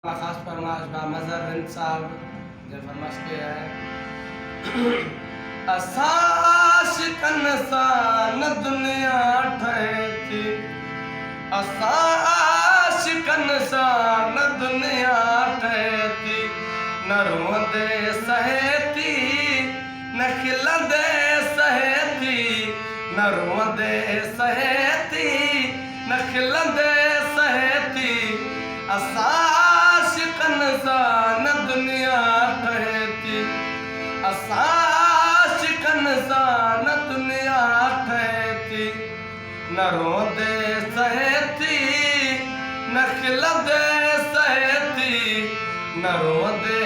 खास फरमाश बा मज़हर हिंद साहब जे फरमाश के है असाशिकन सां न दुनिया ठहे थी असाशिकन सां न दुनिया ठहे थी न रोंदे सहे थी न खिलंदे सहे थी न रोंदे सहे थी न खिलंदे सहे थी असाशिकन सां न दुनिया ठहे थी असाशिकन सां न दुनिया ठहे थी न रोंदे सहे थी न खिलंदे सहे थी न रोंदे